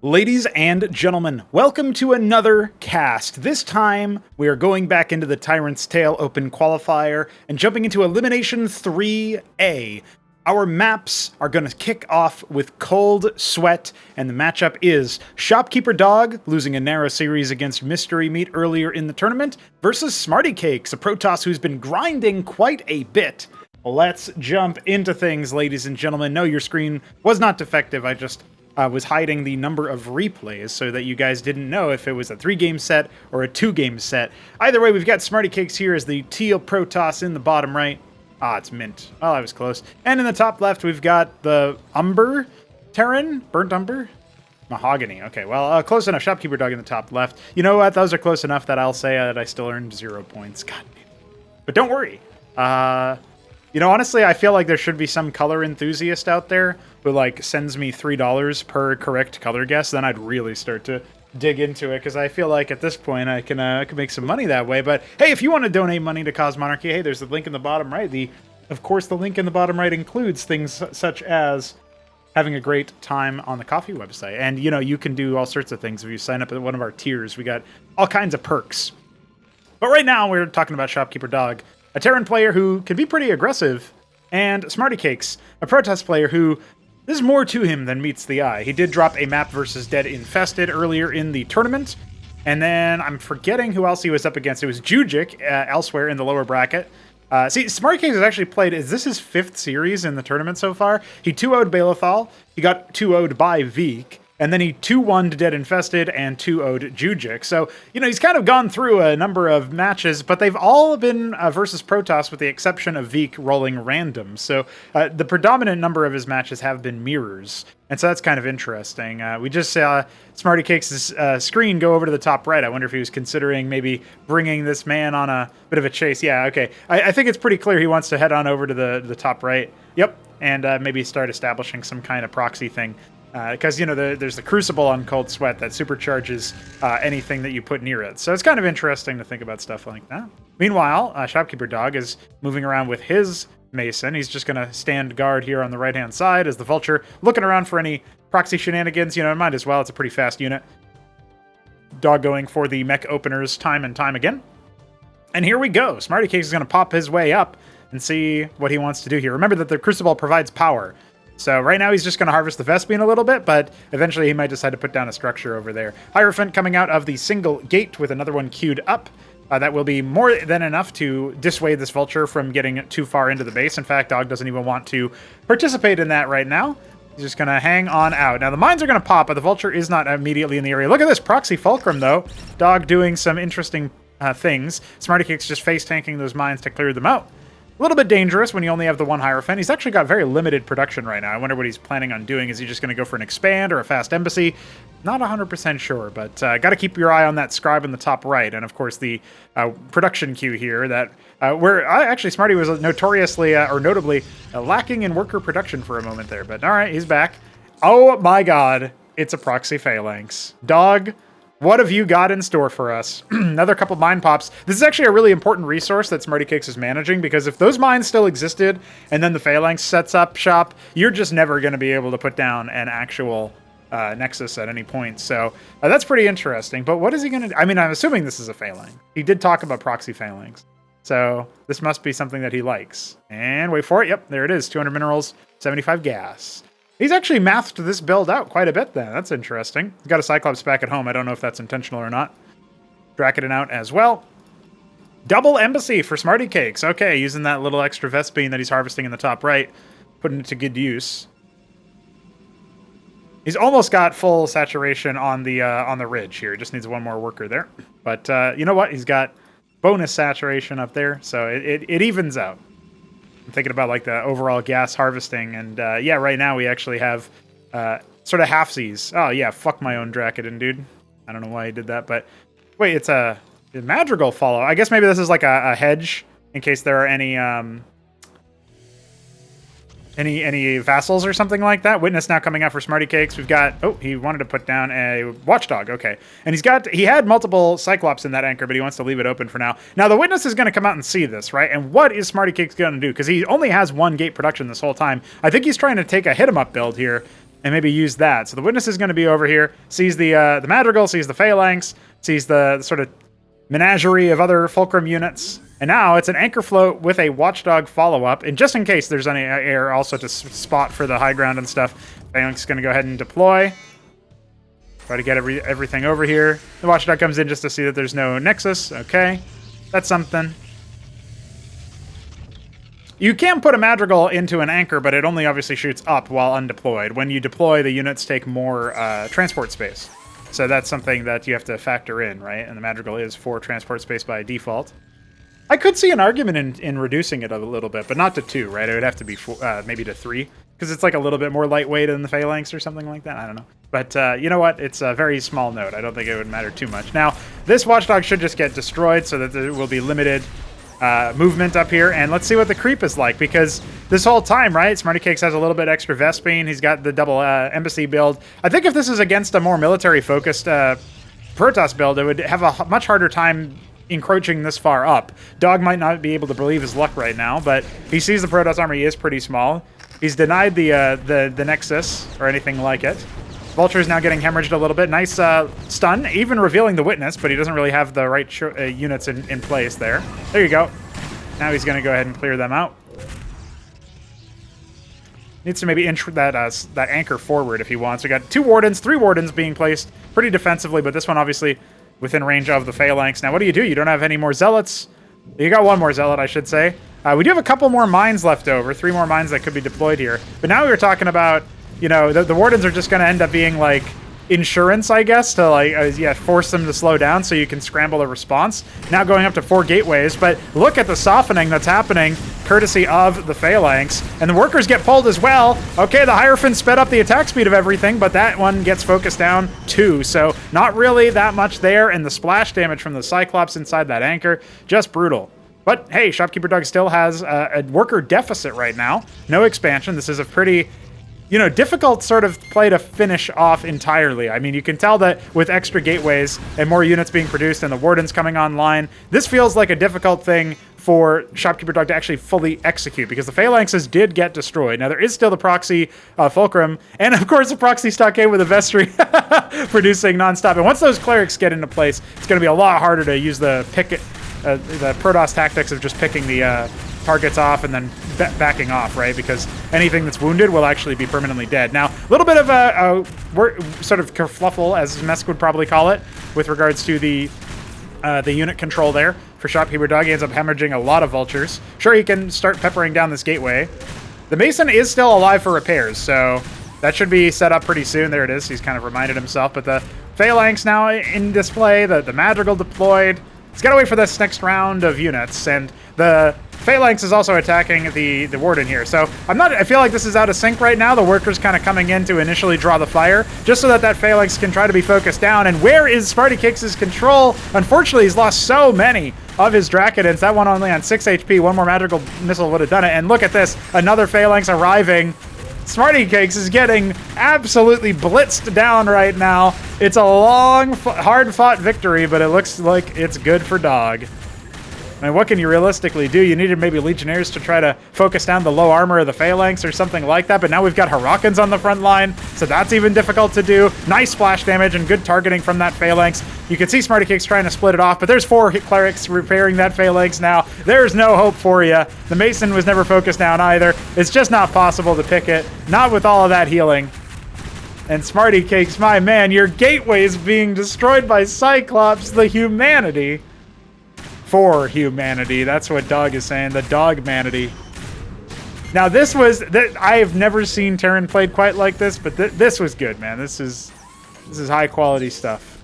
Ladies and gentlemen, welcome to another cast. This time, we are going back into the Tyrant's Tale Open Qualifier and jumping into Elimination 3A. Our maps are going to kick off with Cold Sweat, and the matchup is Shopkeeper Dog, losing a narrow series against Mystery Meat earlier in the tournament, versus SmrtyCakes, a Protoss who's been grinding quite a bit. Let's jump into things, ladies and gentlemen. No, your screen was not defective. I just was hiding the number of replays so that you guys didn't know if it was a 3-game set or a 2-game set. Either way, we've got SmrtyCakes here as the teal Protoss in the bottom right. Ah, it's mint. Well, I was close. And in the top left, we've got the Umber Terran? Burnt Umber? Mahogany. Okay, well, close enough. Shopkeeper Dog in the top left. You know what? Those are close enough that I'll say that I still earned 0 points. God damn. But don't worry. You know, honestly, I feel like there should be some color enthusiast out there who, like, sends me $3 per correct color guess. Then I'd really start to dig into it, because I feel like at this point I can make some money that way. But hey, if you want to donate money to Cosmonarchy, hey, there's the link in the bottom right. Of course, the link in the bottom right includes things such as having a great time on the coffee website. And, you know, you can do all sorts of things if you sign up at one of our tiers. We got all kinds of perks. But right now, we're talking about Shopkeeper Dog, a Terran player who can be pretty aggressive, and SmrtyCakes, a Protoss player who, there's more to him than meets the eye. He did drop a map versus Dead Infested earlier in the tournament, and then I'm forgetting who else he was up against. It was Jujic elsewhere in the lower bracket. See, SmrtyCakes has actually played, is this his 5th series in the tournament so far? He 2-0'd Balethal, he got 2-0'd by Veek, and then he 2-1'd Dead Infested and 2-0'd Jujic. So, you know, he's kind of gone through a number of matches, but they've all been versus Protoss with the exception of Veek rolling random. So the predominant number of his matches have been mirrors. And so that's kind of interesting. We just saw SmrtyCakes' screen go over to the top right. I wonder if he was considering maybe bringing this man on a bit of a chase. Yeah, okay. I think it's pretty clear he wants to head on over to the top right. Yep. And maybe start establishing some kind of proxy thing. Because, you know, there's the Crucible on Cold Sweat that supercharges anything that you put near it. So it's kind of interesting to think about stuff like that. Meanwhile, Shopkeeper Dog is moving around with his Mason. He's just going to stand guard here on the right-hand side as the Vulture looking around for any proxy shenanigans. You know, might as well. It's a pretty fast unit. Dog going for the mech openers time and time again. And here we go. SmrtyCakes is going to pop his way up and see what he wants to do here. Remember that the Crucible provides power. So right now he's just going to harvest the Vespene a little bit, but eventually he might decide to put down a structure over there. Hierophant coming out of the single gate with another one queued up. That will be more than enough to dissuade this Vulture from getting too far into the base. In fact, Dog doesn't even want to participate in that right now. He's just going to hang on out. Now the mines are going to pop, but the Vulture is not immediately in the area. Look at this Proxy Fulcrum, though. Dog doing some interesting things. SmrtyCakes just face-tanking those mines to clear them out. A little bit dangerous when you only have the one Hierophant. He's actually got very limited production right now. I wonder what he's planning on doing. Is he just going to go for an expand or a fast embassy? Not 100% sure, but got to keep your eye on that scribe in the top right. And, of course, the production queue here that where actually Smarty was notoriously or notably lacking in worker production for a moment there. But, all right, he's back. Oh, my God. It's a proxy phalanx. Dog, what have you got in store for us? Another couple mine pops. This is actually a really important resource that SmrtyCakes is managing, because if those mines still existed and then the phalanx sets up shop, you're just never going to be able to put down an actual nexus at any point. So that's pretty interesting. But what is he going to do? I mean, I'm assuming this is a phalanx. He did talk about proxy phalanx. So this must be something that he likes. And wait for it. Yep, there it is. 200 minerals, 75 gas. He's actually mathed this build out quite a bit then. That's interesting. He's got a Cyclops back at home. I don't know if that's intentional or not. Dracketing out as well. Double embassy for SmrtyCakes. Okay, using that little extra Vespene that he's harvesting in the top right, putting it to good use. He's almost got full saturation on the ridge here. He just needs one more worker there. But you know what? He's got bonus saturation up there, so it evens out. I'm thinking about like the overall gas harvesting, and yeah, right now we actually have sort of halfsies. Oh yeah, fuck my own Dracodon, dude. I don't know why he did that, but wait, it's a Madrigal follow. I guess maybe this is like a hedge in case there are any vassals or something like that. Witness now coming out for SmrtyCakes. We've got, oh, he wanted to put down a Watchdog. Okay. And he had multiple Cyclops in that anchor, but he wants to leave it open for now. Now the Witness is going to come out and see this, right? And what is SmrtyCakes going to do? Because he only has one gate production this whole time. I think he's trying to take a hit 'em up build here and maybe use that. So the Witness is going to be over here, sees the Madrigal, sees the Phalanx, sees the sort of menagerie of other Fulcrum units. And now it's an anchor float with a Watchdog follow-up. And just in case there's any air also to spot for the high ground and stuff, Phalanx is going to go ahead and deploy. Try to get everything over here. The Watchdog comes in just to see that there's no Nexus. Okay, that's something. You can put a Madrigal into an anchor, but it only obviously shoots up while undeployed. When you deploy, the units take more transport space. So that's something that you have to factor in, right? And the Madrigal is 4 transport space by default. I could see an argument in reducing it a little bit, but not to 2, right? It would have to be 4, maybe to 3, because it's like a little bit more lightweight than the Phalanx or something like that. I don't know. But you know what? It's a very small note. I don't think it would matter too much. Now, this Watchdog should just get destroyed so that there will be limited movement up here. And let's see what the creep is like, because this whole time, right, SmrtyCakes has a little bit extra Vespene. He's got the double embassy build. I think if this is against a more military-focused Protoss build, it would have a much harder time encroaching this far up. Dog might not be able to believe his luck right now, but he sees the Protoss army is pretty small. He's denied the Nexus or anything like it. Vulture is now getting hemorrhaged a little bit. Nice stun, even revealing the Witness, but he doesn't really have the right units in place there. There you go. Now he's going to go ahead and clear them out. Needs to maybe inch that anchor forward if he wants. We got 2 Wardens, 3 Wardens being placed pretty defensively, but this one obviously within range of the Phalanx. Now, what do? You don't have any more Zealots. You got 1 more Zealot, I should say. We do have a couple more mines left over, 3 more mines that could be deployed here. But now we were talking about, you know, the Wardens are just going to end up being like insurance, I guess, to like, force them to slow down so you can scramble a response. Now going up to 4 gateways, but look at the softening that's happening courtesy of the Phalanx, and the workers get pulled as well. Okay, the Hierophant sped up the attack speed of everything, but that one gets focused down too, so not really that much there, and the splash damage from the Cyclops inside that anchor, just brutal. But hey, Shopkeeper Doug still has a worker deficit right now. No expansion. This is a pretty, you know, difficult sort of play to finish off entirely. I mean, you can tell that with extra gateways and more units being produced and the Wardens coming online, this feels like a difficult thing for Shopkeeper Dog to actually fully execute, because the Phalanxes did get destroyed. Now, there is still the proxy Fulcrum, and of course the proxy Stockade with a Vestry producing nonstop. And once those Clerics get into place, it's going to be a lot harder to use the Protoss tactics of just picking the targets off and then backing off, right? Because anything that's wounded will actually be permanently dead. Now, a little bit of a sort of kerfluffle, as Mesk would probably call it, with regards to the unit control there for Shopkeeper Dog. He ends up hemorrhaging a lot of Vultures. Sure, he can start peppering down this gateway. The Mason is still alive for repairs, so that should be set up pretty soon. There it is. He's kind of reminded himself. But the Phalanx now in display, the Madrigal deployed. He's got to wait for this next round of units, and the Phalanx is also attacking the Warden here. So I feel like this is out of sync right now. The workers kind of coming in to initially draw the fire, just so that Phalanx can try to be focused down. And where is SmrtyCakes' control? Unfortunately, he's lost so many of his Dracodons. That one only on 6 HP. 1 more Madrigal missile would have done it. And look at this, another Phalanx arriving. SmrtyCakes is getting absolutely blitzed down right now. It's a long, hard-fought victory, but it looks like it's good for Dog. I mean, what can you realistically do? You needed maybe Legionnaires to try to focus down the low armor of the Phalanx or something like that, but now we've got Hurricanes on the front line, so that's even difficult to do. Nice splash damage and good targeting from that Phalanx. You can see SmrtyCakes trying to split it off, but there's 4 Clerics repairing that Phalanx now. There's no hope for you. The Mason was never focused down either. It's just not possible to pick it, not with all of that healing. And SmrtyCakes, my man, your gateway's being destroyed by Cyclops, the humanity. For humanity, that's what Dog is saying, the Dogmanity. Now this was, I have never seen Terran played quite like this, but this was good, man. This is high quality stuff.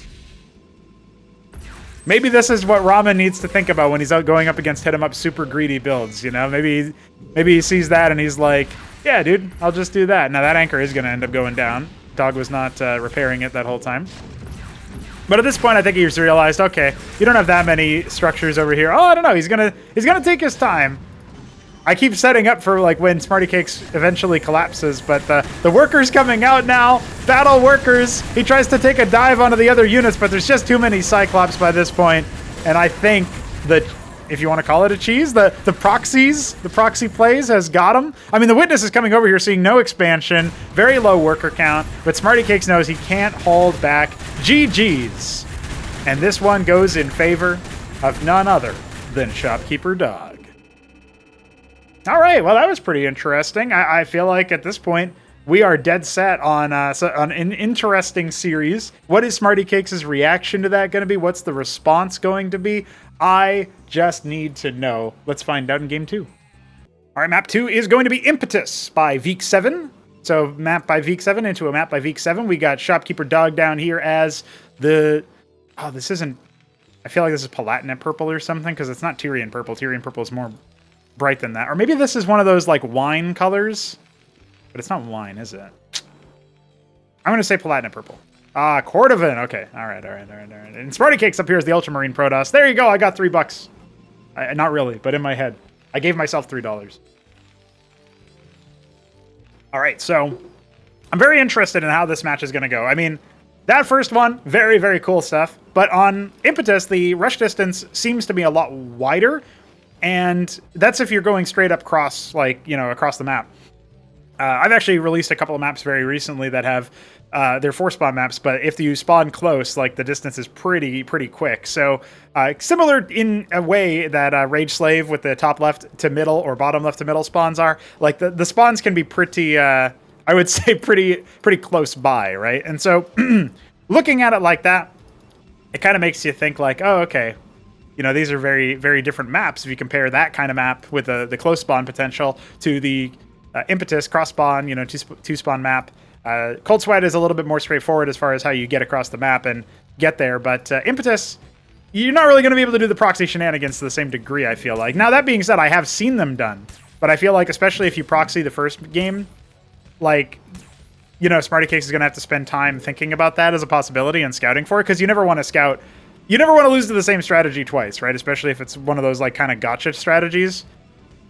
Maybe this is what Ramen needs to think about when he's out going up against hit 'em up super greedy builds, you know? Maybe he sees that and he's like, yeah, dude, I'll just do that. Now that anchor is going to end up going down. Dog was not repairing it that whole time. But at this point, I think he's realized, okay, you don't have that many structures over here. Oh, I don't know. He's gonna take his time. I keep setting up for like when SmrtyCakes eventually collapses, but the workers coming out now. Battle workers. He tries to take a dive onto the other units, but there's just too many Cyclops by this point. And I think that if you want to call it a cheese. The proxy plays has got him. I mean, the Witness is coming over here seeing no expansion, very low worker count, but SmrtyCakes knows he can't hold back. GG's. And this one goes in favor of none other than Shopkeeper Dog. All right, well, that was pretty interesting. I feel like at this point, we are dead set on an interesting series. What is SmrtyCakes' reaction to that going to be? What's the response going to be? I just need to know. Let's find out in Game 2. All right, Map 2 is going to be Impetus by Veek7. So map by Veek7 into a map by Veek7. We got Shopkeeper Dog down here as the... Oh, this isn't... I feel like this is Palatinate Purple or something, because it's not Tyrian Purple. Tyrian Purple is more bright than that. Or maybe this is one of those, like, wine colors. But it's not wine, is it? I'm going to say Palatinate Purple. Cordovan. Okay. All right. And SmrtyCakes up here is the Ultramarine Protoss. There you go. I got $3. Not really, but in my head. I gave myself $3. All right. So I'm very interested in how this match is going to go. I mean, that first one, very, very cool stuff. But on Impetus, the rush distance seems to be a lot wider. And that's if you're going straight up across the map. I've actually released a couple of maps very recently that have they're 4-spawn maps, but if you spawn close, like the distance is pretty quick. So similar in a way that Rage Slave with the top left to middle or bottom left to middle spawns are. Like the spawns can be pretty, I would say pretty close by, right? And so looking at it like that, it kind of makes you think like, oh, okay. You know, these are very, very different maps if you compare that kind of map with the close spawn potential to the Impetus, cross spawn, two spawn map. Cold Sweat is a little bit more straightforward as far as how you get across the map and get there, but Impetus, you're not really going to be able to do the proxy shenanigans to the same degree, I feel like. Now, that being said, I have seen them done, but I feel like, especially if you proxy the first game, like, SmrtyCakes is going to have to spend time thinking about that as a possibility and scouting for it, because you never want to scout. You never want to lose to the same strategy twice, right? Especially if it's one of those, like, kind of gotcha strategies.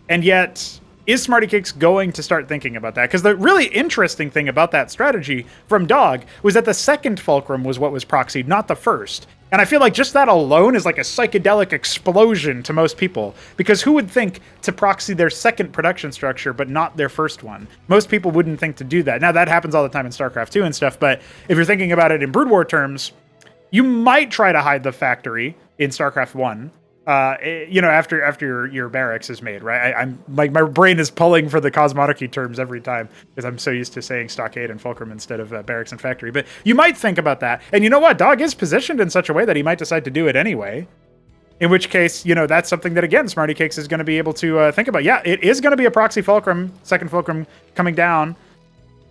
And yet, is SmrtyCakes going to start thinking about that? Because the really interesting thing about that strategy from Dog was that the second Fulcrum was what was proxied, not the first. And I feel like just that alone is like a psychedelic explosion to most people. Because who would think to proxy their second production structure, but not their first one? Most people wouldn't think to do that. Now, that happens all the time in StarCraft 2 and stuff, but if you're thinking about it in Brood War terms, you might try to hide the factory in StarCraft 1. After your barracks is made, right? I'm like, my brain is pulling for the Cosmonarchy terms every time because I'm so used to saying stockade and fulcrum instead of barracks and factory. But you might think about that. And you know what? Dog is positioned in such a way that he might decide to do it anyway. In which case, that's something that, again, SmrtyCakes is going to be able to think about. Yeah, it is going to be a proxy fulcrum, second fulcrum coming down.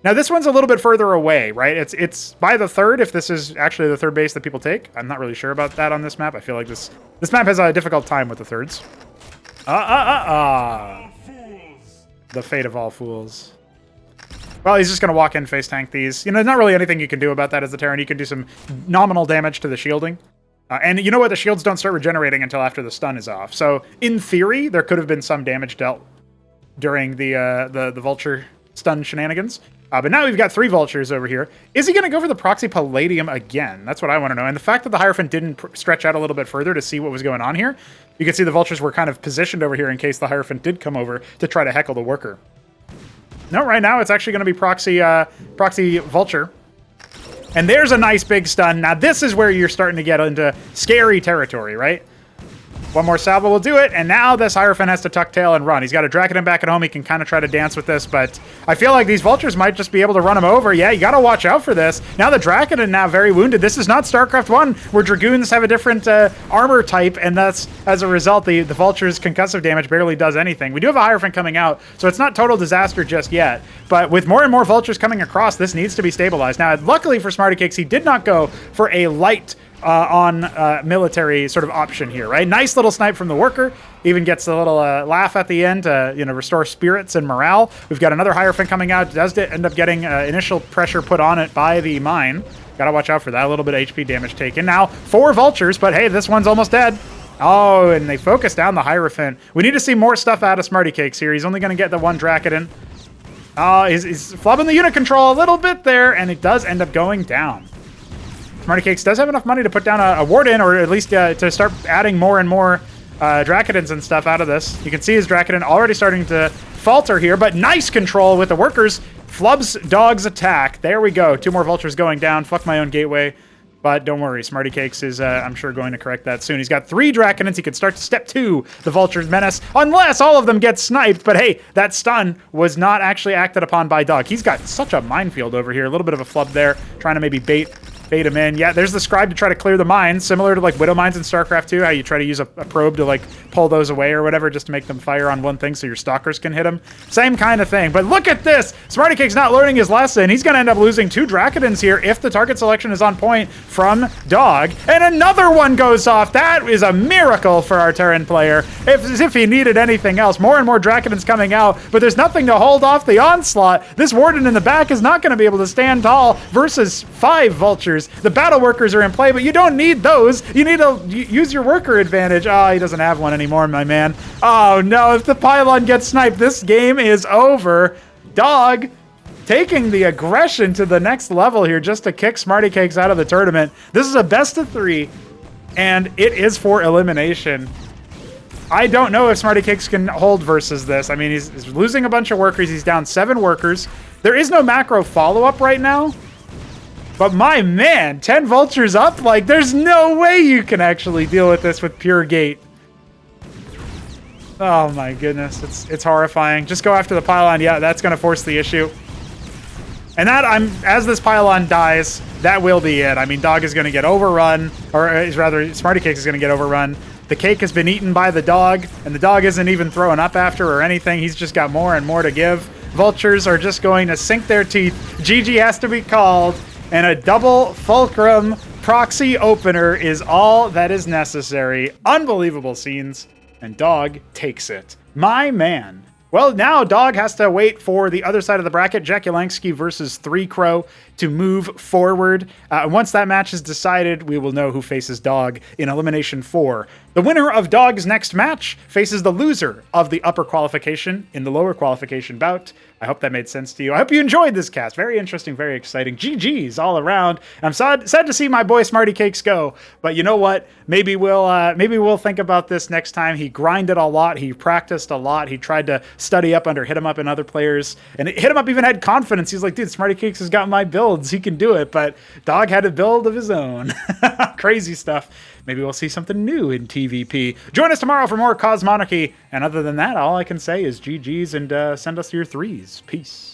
Now, this one's a little bit further away, right? It's by the third, if this is actually the third base that people take. I'm not really sure about that on this map. I feel like this map has a difficult time with the thirds. The fate of all fools. Well, he's just going to walk in, face tank these. There's not really anything you can do about that as the Terran. You can do some nominal damage to the shielding. And you know what? The shields don't start regenerating until after the stun is off. So, in theory, there could have been some damage dealt during the Vulture stun shenanigans. But now we've got 3 Vultures over here. Is he going to go for the Proxy Palladium again? That's what I want to know. And the fact that the Hierophant didn't stretch out a little bit further to see what was going on here, you can see the Vultures were kind of positioned over here in case the Hierophant did come over to try to heckle the worker. No, right now it's actually going to be Proxy Vulture. And there's a nice big stun. Now this is where you're starting to get into scary territory, right? One more salvo will do it, and now this Hierophant has to tuck tail and run. He's got a Dracodon back at home. He can kind of try to dance with this, but I feel like these Vultures might just be able to run him over. Yeah, you got to watch out for this. Now the Dracodon now very wounded. This is not StarCraft 1, where Dragoons have a different armor type, and that's, as a result, the Vulture's concussive damage barely does anything. We do have a Hierophant coming out, so it's not total disaster just yet, but with more and more Vultures coming across, this needs to be stabilized. Now, luckily for SmrtyCakes, he did not go for a light on military sort of option here, right? Nice little snipe from the worker. Even gets a little laugh at the end to restore spirits and morale. We've got another Hierophant coming out. Does end up getting initial pressure put on it by the mine. Gotta watch out for that. A little bit of HP damage taken. Now 4 Vultures, but hey, this one's almost dead. Oh, and they focus down the Hierophant. We need to see more stuff out of SmrtyCakes here. He's only going to get the 1 Dracodon. Oh, he's flubbing the unit control a little bit there, and it does end up going down. SmrtyCakes does have enough money to put down a Warden, or at least to start adding more and more Drakadins and stuff out of this. You can see his Drakadin already starting to falter here, but nice control with the workers. Flubs Dog's attack. There we go. 2 more vultures going down. Fuck my own gateway. But don't worry, SmrtyCakes is, I'm sure, going to correct that soon. He's got 3 Drakadins. He could start to step 2, the Vulture's Menace, unless all of them get sniped. But hey, that stun was not actually acted upon by Dog. He's got such a minefield over here. A little bit of a flub there, trying to maybe bait him in. Yeah, there's the scribe to try to clear the mines, similar to like Widow Mines in Starcraft 2, how you try to use a probe to like pull those away or whatever, just to make them fire on one thing so your stalkers can hit them. Same kind of thing. But look at this! SmrtyCakes not learning his lesson. He's going to end up losing 2 Drakadins here if the target selection is on point from Dog. And another one goes off. That is a miracle for our Terran player. As if he needed anything else. More and more Drakadins coming out, but there's nothing to hold off the onslaught. This Warden in the back is not going to be able to stand tall versus 5 vultures. The battle workers are in play, but you don't need those. You need to use your worker advantage. Oh, he doesn't have one anymore, my man. Oh no, if the pylon gets sniped, this game is over. Dog taking the aggression to the next level here just to kick SmrtyCakes out of the tournament. This is a best of 3, and it is for elimination. I don't know if SmrtyCakes can hold versus this. I mean, he's losing a bunch of workers. He's down 7 workers. There is no macro follow-up right now. But my man, 10 vultures up? Like, there's no way you can actually deal with this with pure gate. Oh my goodness, it's horrifying. Just go after the pylon. Yeah, that's gonna force the issue. And that, as this pylon dies, that will be it. I mean, Dog is gonna get overrun, or rather, SmrtyCakes is gonna get overrun. The cake has been eaten by the Dog, and the Dog isn't even throwing up after or anything. He's just got more and more to give. Vultures are just going to sink their teeth. GG has to be called. And a double fulcrum proxy opener is all that is necessary. Unbelievable scenes. And Dog takes it. My man. Well, now Dog has to wait for the other side of the bracket, Jack Yelansky versus 3 Crow, to move forward. Once that match is decided, we will know who faces Dog in Elimination 4. The winner of Dog's next match faces the loser of the upper qualification in the lower qualification bout. I hope that made sense to you. I hope you enjoyed this cast. Very interesting, very exciting. GG's all around. I'm sad to see my boy SmrtyCakes go, but you know what? Maybe we'll think about this next time. He grinded a lot. He practiced a lot. He tried to study up under Hit 'em Up and other players, and Hit 'em Up even had confidence. He's like, dude, SmrtyCakes has got my builds. He can do it, but Dog had a build of his own. Crazy stuff. Maybe we'll see something new in TVP. Join us tomorrow for more Cosmonarchy. And other than that, all I can say is GG's and send us your 3s. Peace.